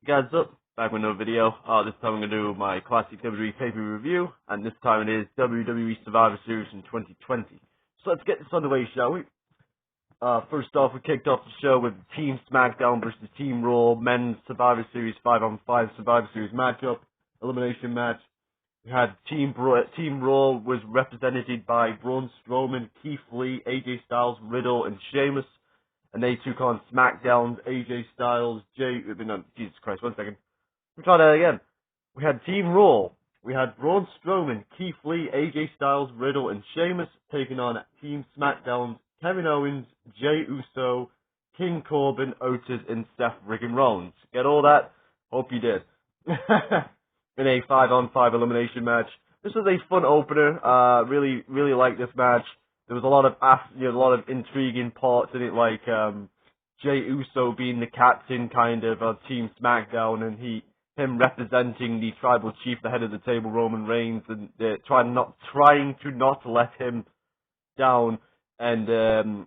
Guys up, back with another video. This time I'm going to do my classic WWE pay-per-view review, and this time it is WWE Survivor Series in 2020. So let's get this underway, shall we? First off, we kicked off the show with Team SmackDown versus Team Raw Men's Survivor Series 5-on-5 Survivor Series matchup, elimination match. We had Team Raw was represented by Braun Strowman, Keith Lee, AJ Styles, Riddle, and Sheamus. And they took on SmackDown's AJ Styles, Jesus Christ, one second. We'll try that again. We had Team Raw. We had Braun Strowman, Keith Lee, AJ Styles, Riddle, and Sheamus taking on Team SmackDown's Kevin Owens, Jey Uso, King Corbin, Otis, and Seth Friggin' Rollins. Get all that? Hope you did. In a 5-on-5 elimination match. This was a fun opener. Really liked this match. There was a lot of intriguing parts in it, like Jey Uso being the captain, kind of Team SmackDown, and him representing the tribal chief, the head of the table, Roman Reigns, and trying to not let him down, and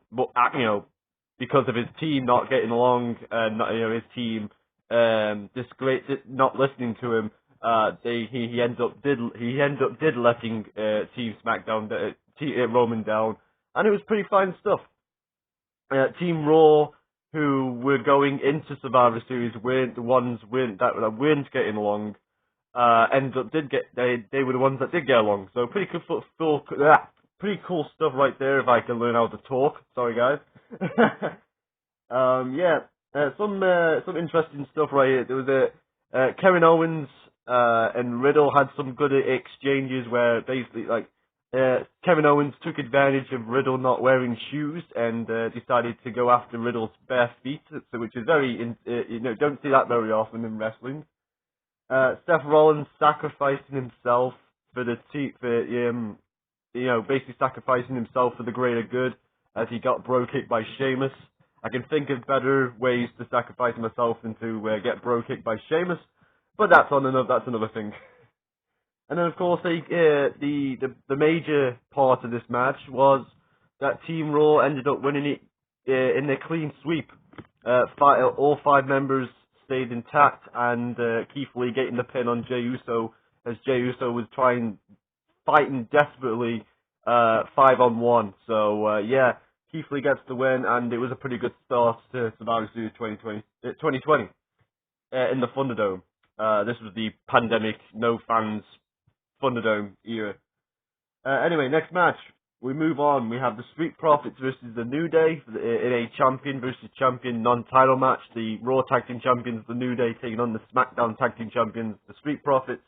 because of his team not getting along, his team not listening to him, he ended up letting Team SmackDown. Roman down, and it was pretty fine stuff. Team Raw, who were going into Survivor Series, weren't getting along. They were the ones that did get along. So pretty cool stuff right there. If I can learn how to talk, sorry guys. Some interesting stuff right here. There was Kevin Owens and Riddle had some good exchanges where basically Kevin Owens took advantage of Riddle not wearing shoes and decided to go after Riddle's bare feet, which is don't see that very often in wrestling. Seth Rollins sacrificing himself basically sacrificing himself for the greater good as he got bro kicked by Sheamus. I can think of better ways to sacrifice myself than to get bro kicked by Sheamus, but that's another thing. And then, of course, the major part of this match was that Team Raw ended up winning it in a clean sweep. All 5 members stayed intact, and Keith Lee getting the pin on Jey Uso, as Jey Uso was fighting desperately 5-on-1. So, Keith Lee gets the win, and it was a pretty good start to Survivor Series 2020 in the Thunderdome. This was the pandemic, no fans Thunderdome era. Anyway, next match. We move on. We have the Street Profits versus the New Day in a champion versus champion non-title match. The Raw Tag Team Champions, the New Day, taking on the SmackDown Tag Team Champions, the Street Profits.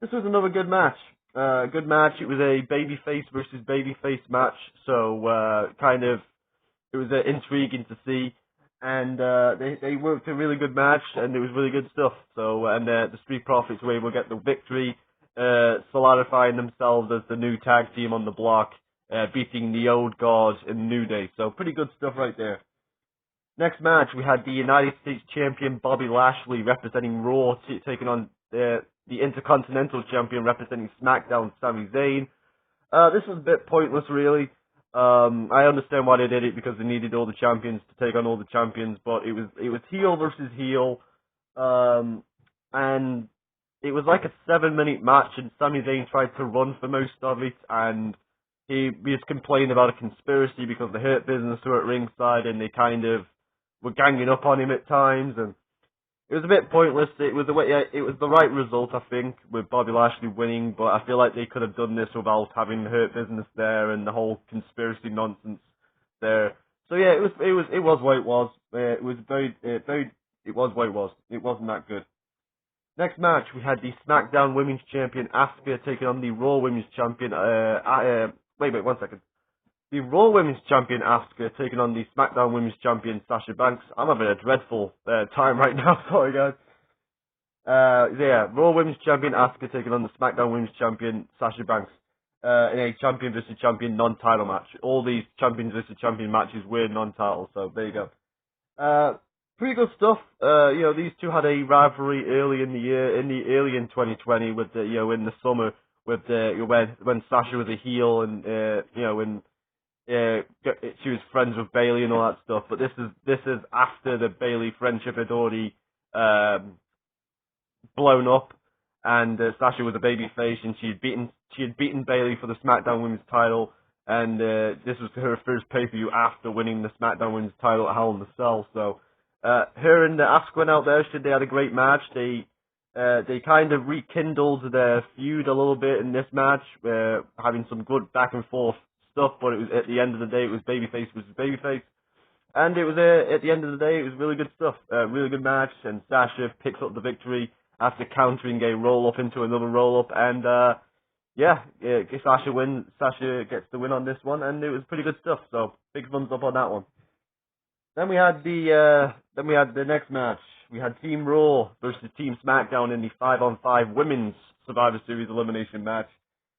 This was another good match. It was a Babyface versus Babyface match, so it was intriguing to see. And they worked a really good match, and it was really good stuff. So, and the Street Profits were able to get the victory, solidifying themselves as the new tag team on the block, beating the Old Guard in New Day. So, pretty good stuff right there. Next match, we had the United States Champion Bobby Lashley representing Raw, taking on the Intercontinental Champion representing SmackDown, Sami Zayn. This was a bit pointless, really. I understand why they did it, because they needed all the champions to take on all the champions, but it was heel versus heel, and it was like a 7-minute match, and Sami Zayn tried to run for most of it, and he was complaining about a conspiracy because the Hurt Business were at ringside, and they kind of were ganging up on him at times, and it was a bit pointless. It was the right result, I think, with Bobby Lashley winning, but I feel like they could have done this without having the Hurt Business there and the whole conspiracy nonsense there. So yeah, it was what it was. It was what it was. It wasn't that good. Next match, we had the SmackDown Women's Champion Asuka taking on the Raw Women's Champion. Wait, 1 second. The Raw Women's Champion Asuka taking on the SmackDown Women's Champion Sasha Banks. I'm having a dreadful time right now, sorry guys. Raw Women's Champion Asuka taking on the SmackDown Women's Champion Sasha Banks in a champion versus champion non-title match. All these champions versus champion matches were non-title, so there you go. Pretty good stuff. These two had a rivalry early in the year, early in 2020, with in the summer, with when Sasha was a heel, and she was friends with Bayley and all that stuff. But this is after the Bayley friendship had already blown up, and Sasha was a babyface, and she had beaten Bayley for the SmackDown Women's title, and this was her first pay-per-view after winning the SmackDown Women's title at Hell in the Cell. So her and Asuka went out there. They had a great match. They kind of rekindled their feud a little bit in this match, having some good back and forth stuff. But it was at the end of the day, it was babyface versus babyface. And it was at the end of the day, it was really good stuff. Really good match, and Sasha picks up the victory after countering a roll-up into another roll-up, and Sasha gets the win on this one, and it was pretty good stuff. So big thumbs up on that one. Then we had the next match. We had Team Raw versus Team SmackDown in the 5-on-5 Women's Survivor Series elimination match.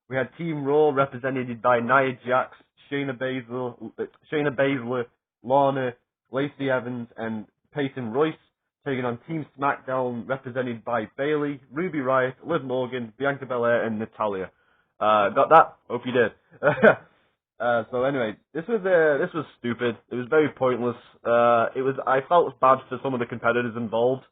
We had Team Raw represented by Nia Jax, Shayna Baszler, Lana, Lacey Evans, and Peyton Royce, taking on Team SmackDown represented by Bayley, Ruby Riott, Liv Morgan, Bianca Belair, and Natalya. Got that? Hope you did. So anyway, this was stupid. It was very pointless. I felt bad for some of the competitors involved,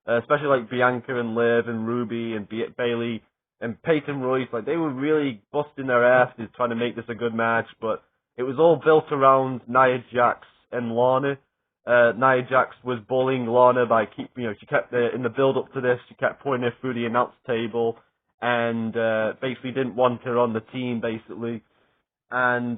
especially like Bianca and Liv and Ruby and Bayley and Peyton Royce. Like, they were really busting their asses trying to make this a good match, but it was all built around Nia Jax and Lana. Nia Jax was bullying Lana by she kept in the build up to this, she kept putting her through the announce table and basically didn't want her on the team basically. And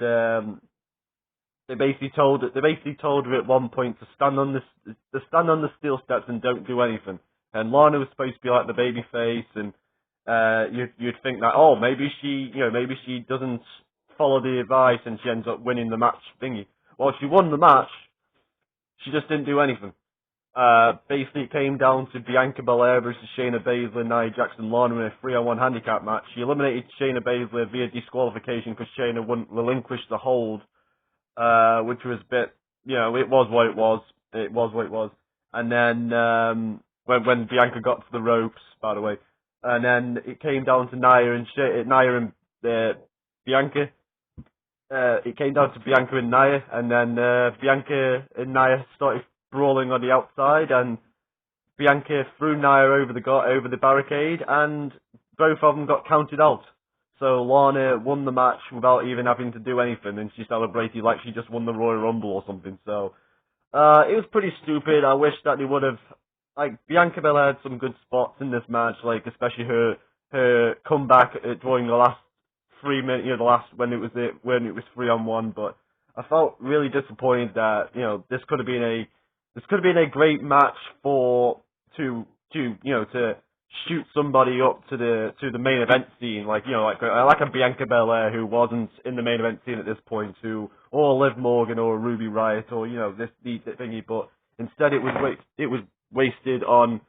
they basically told her at one point to stand on the steel steps and don't do anything. And Lana was supposed to be like the baby face, and you'd think that maybe she doesn't follow the advice and she ends up winning the match thingy. Well, she won the match. She just didn't do anything. Basically, it came down to Bianca Belair versus Shayna Baszler, Nia Jax, and Lana in a 3-on-1 handicap match. She eliminated Shayna Baszler via disqualification because Shayna wouldn't relinquish the hold, which was a bit, it was what it was. It was what it was. And then when Bianca got to the ropes, by the way, and then it came down to Nia and Bianca. It came down to Bianca and Nia, and then Bianca and Nia started brawling on the outside, and Bianca threw Nia over the barricade, and both of them got counted out. So Lana won the match without even having to do anything, and she celebrated like she just won the Royal Rumble or something. So it was pretty stupid. I wish that they would have, Bianca Belair had some good spots in this match, especially her comeback during the last 3 minutes, when it was 3-on-1. But I felt really disappointed that this could have been a great match to shoot somebody up to the main event scene, like a Bianca Belair who wasn't in the main event scene at this point, or Liv Morgan or Ruby Riott or this thingy. But instead it was wasted on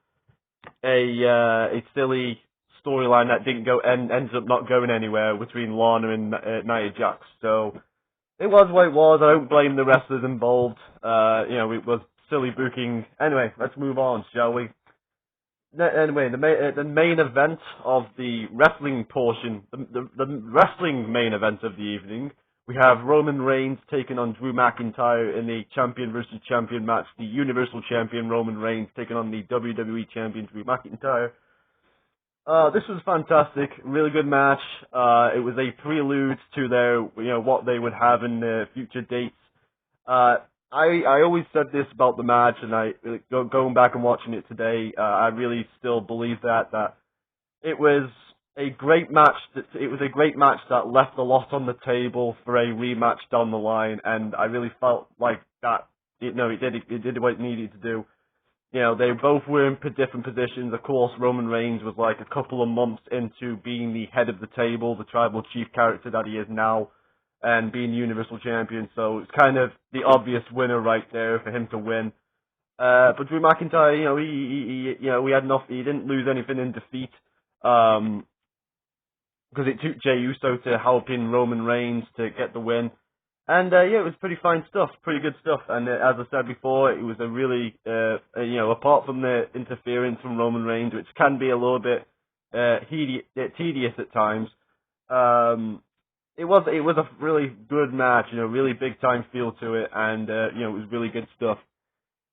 a silly storyline that didn't go and ended up not going anywhere between Lana and Nia Jax. So it was what it was. I don't blame the wrestlers involved. It was silly booking. Anyway, let's move on, shall we? Anyway, the main event of the wrestling portion, the wrestling main event of the evening, we have Roman Reigns taking on Drew McIntyre in the champion versus champion match. The Universal Champion Roman Reigns taking on the WWE Champion Drew McIntyre. This was fantastic, really good match. It was a prelude to their, what they would have in the future dates. I always said this about the match, and going back and watching it today, I really still believe that it was a great match. It was a great match that left a lot on the table for a rematch down the line, and I really felt like that. It did what it needed to do. They both were in different positions. Of course, Roman Reigns was like a couple of months into being the head of the table, the tribal chief character that he is now, and being Universal Champion. So it's kind of the obvious winner right there for him to win. But Drew McIntyre, he had enough. He didn't lose anything in defeat, because it took Jey Uso to help in Roman Reigns to get the win. And it was pretty fine stuff, pretty good stuff. And as I said before, it was a really, apart from the interference from Roman Reigns, which can be a little bit tedious at times, it was a really good match, really big time feel to it, and it was really good stuff.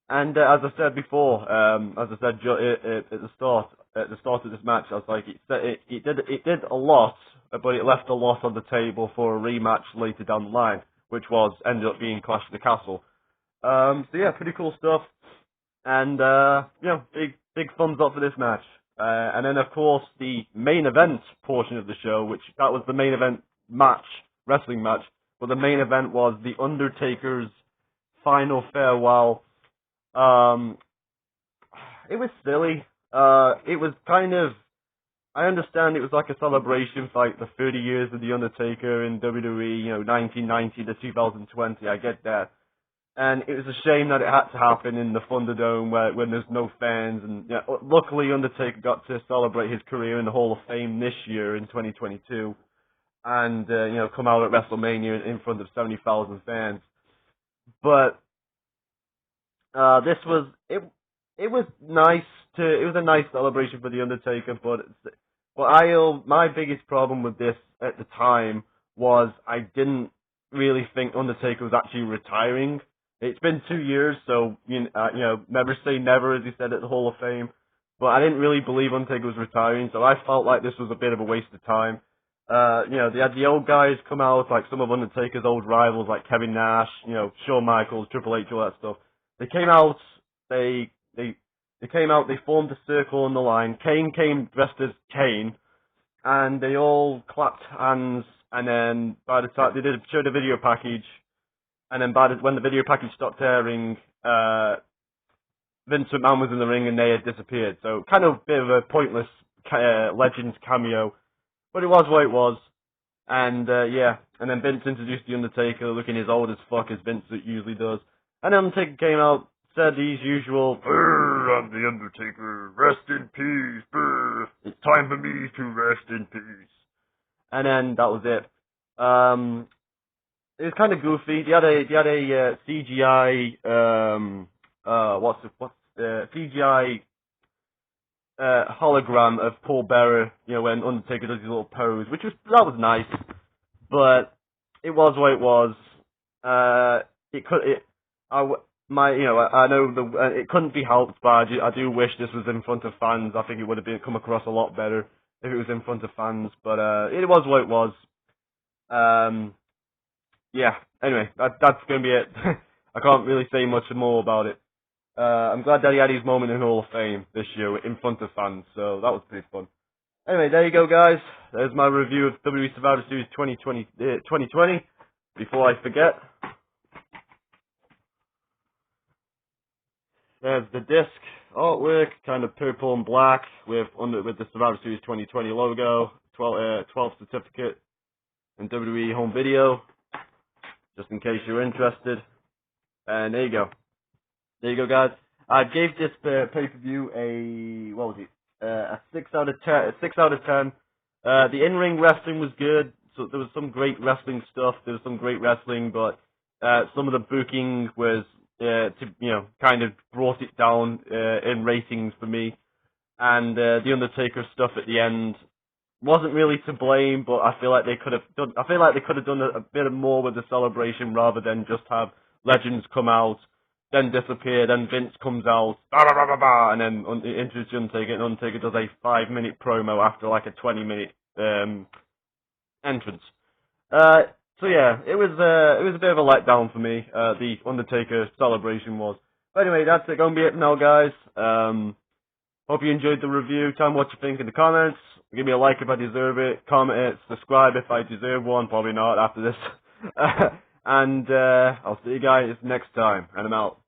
And as I said before, as I said at the start of this match, I was like, it did a lot, but it left a lot on the table for a rematch later down the line, which ended up being Clash of the Castle. So yeah, pretty cool stuff, and big thumbs up for this match. And then of course the main event portion of the show, that was the main event wrestling match, but the main event was the Undertakers Final Farewell. It was silly. It was kind of, I understand it was like a celebration for like the 30 years of the Undertaker in WWE, 1990 to 2020. I get that. And it was a shame that it had to happen in the Thunderdome when there's no fans. And luckily Undertaker got to celebrate his career in the Hall of Fame this year in 2022, and come out at WrestleMania in front of 70,000 fans. But this was it. It was nice it was a nice celebration for the Undertaker, but my biggest problem with this at the time was I didn't really think Undertaker was actually retiring. It's been 2 years, so never say never, as he said at the Hall of Fame. But I didn't really believe Undertaker was retiring, so I felt like this was a bit of a waste of time. They had the old guys come out, like some of Undertaker's old rivals, like Kevin Nash, Shawn Michaels, Triple H, all that stuff. They came out, they formed a circle on the line. Kane came dressed as Kane, and they all clapped hands, and then by the time they showed a video package, and then when the video package stopped airing, Vince McMahon was in the ring and they had disappeared. So kind of a bit of a pointless Legends cameo, but it was what it was. And and then Vince introduced the Undertaker, looking as old as fuck as Vince usually does. And the Undertaker came out, said his usual, "I'm the Undertaker, rest in peace, brr. It's time for me to rest in peace." And then that was it. It was kind of goofy. He had a CGI CGI hologram of Paul Bearer, when Undertaker does his little pose, that was nice, but it was what it was. It couldn't be helped, but I do wish this was in front of fans. I think it would have come across a lot better if it was in front of fans, but it was what it was. Anyway, that's going to be it. I can't really say much more about it. I'm glad that he had his moment in Hall of Fame this year in front of fans, so that was pretty fun. Anyway, there you go, guys. There's my review of WWE Survivor Series 2020. Before I forget, there's the disc artwork, kind of purple and black, with the Survivor Series 2020 logo, 12 certificate, and WWE home video, just in case you're interested. And there you go. There you go, guys. I gave this pay-per-view a 6 out of 10. The in-ring wrestling was good. So there was some great wrestling stuff. There was some great wrestling, but some of the booking was kind of brought it down in ratings for me. And the Undertaker stuff at the end wasn't really to blame, but I feel like they could have done. I feel like they could have done a bit more with the celebration rather than just have legends come out, then disappear, then Vince comes out, and then introduces Undertaker, and Undertaker does a 5-minute promo after like a 20-minute entrance. So yeah, it was a bit of a letdown for me. The Undertaker celebration was. But anyway, that's it. Gonna be it now, guys. Hope you enjoyed the review. Tell me what you think in the comments. Give me a like if I deserve it. Comment it. Subscribe if I deserve one. Probably not after this. And I'll see you guys next time. And I'm out.